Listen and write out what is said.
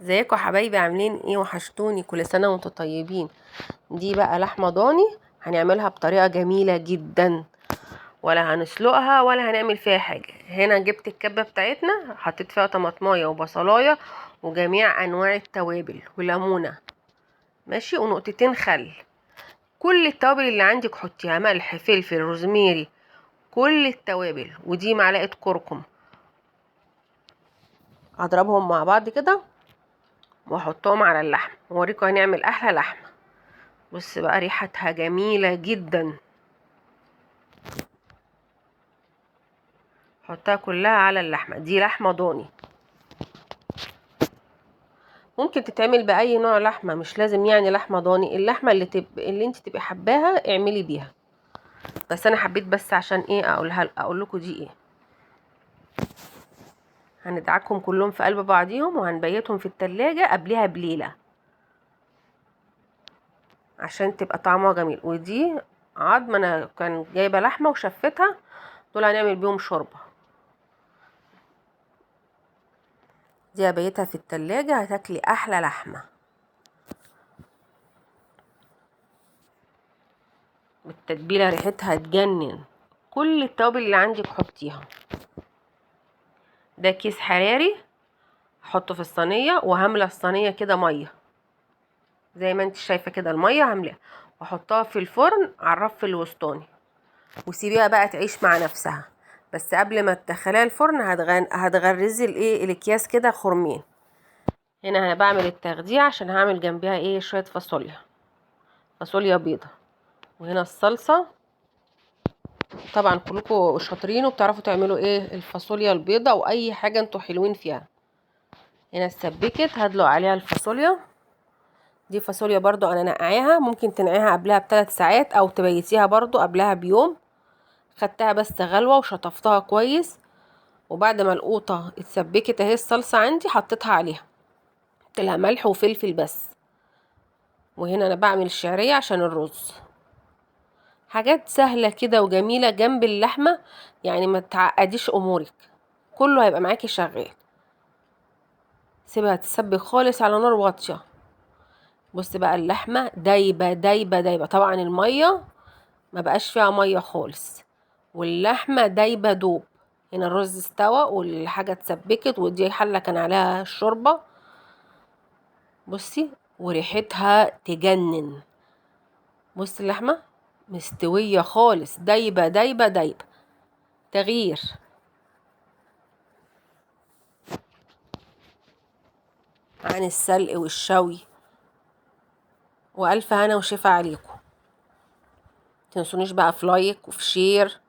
ازيكم يا حبايبي؟ عاملين ايه؟ وحشتوني. كل سنه وانتم طيبين. دي بقى لحمه ضاني، هنعملها بطريقه جميله جدا، ولا هنسلقها ولا هنعمل فيها حاجه. هنا جبت الكبه بتاعتنا، حطيت فيها طماطمايه وبصلايه وجميع انواع التوابل وليمونه، ماشي، ونقطتين خل. كل التوابل اللي عندك حطيها، ملح، فلفل، روزميري، كل التوابل. ودي معلقه كركم. هضربهم مع بعض كده واحطهم على اللحم واوريكم هنعمل احلى لحمه. بص بقى، ريحتها جميلة جدا. حطها كلها على اللحمة دي. لحمة ضاني، ممكن تتعمل بأي نوع لحمة، مش لازم يعني لحمة ضاني. اللحمة اللي انت تبقي حباها اعملي بيها، بس انا حبيت بس عشان ايه اقول لكم دي ايه. هندعكهم كلهم في قلب بعضيهم وهنبيتهم في التلاجة قبلها بليلة عشان تبقى طعمها جميل. ودي عظم، انا كان جايبة لحمة وشفتها، دول هنعمل بيهم شوربة. دي هبيتها في التلاجة، هتاكلي احلى لحمة بالتتبيله، ريحتها تجنن. كل التوابل اللي عندك حطيها. ده كيس حراري، احطه في الصينيه وهملى الصينيه كده ميه زي ما انت شايفه كده. الميه هملاها واحطها في الفرن على الرف الوسطاني، وسيبيها بقى تعيش مع نفسها. بس قبل ما تدخليها الفرن هتغرزي الاكياس كده خرمين. هنا انا بعمل التغذيه عشان هعمل جنبها ايه، شويه فاصوليا بيضه. وهنا الصلصه. طبعا كلكم شاطرين وبتعرفوا تعملوا ايه الفاصوليا البيضة واي حاجة انتوا حلوين فيها. هنا اتسبكت، هدلق عليها الفاصوليا. دي فاصوليا برضو انا نقعاها، ممكن تنقعيها قبلها ب3 ساعات او تبيتيها برضو قبلها بيوم. خدتها بس غلوة وشطفتها كويس، وبعد ما القوطة اتسبكت اهي الصلصة عندي حطيتها عليها، حطيت لها ملح وفلفل بس. وهنا انا بعمل الشعرية عشان الرز. حاجات سهلة كده وجميلة جنب اللحمة، يعني ما تعقديش امورك، كله هيبقى معاكي شغال. سيبها تسبك خالص على نار واطيه. بص بقى، اللحمه دايبه دايبه دايبه، طبعا الميه ما بقاش فيها ميه خالص، واللحمه دايبه دوب. هنا الرز استوى والحاجه اتسبكت، ودي حله كان عليها الشوربه. بصي وريحتها تجنن. بص اللحمه مستويه خالص، دايبه دايبه دايبه. تغيير عن السلق والشوي. والف هنا وشفا عليكم. تنسونيش بقى في لايك وفي شير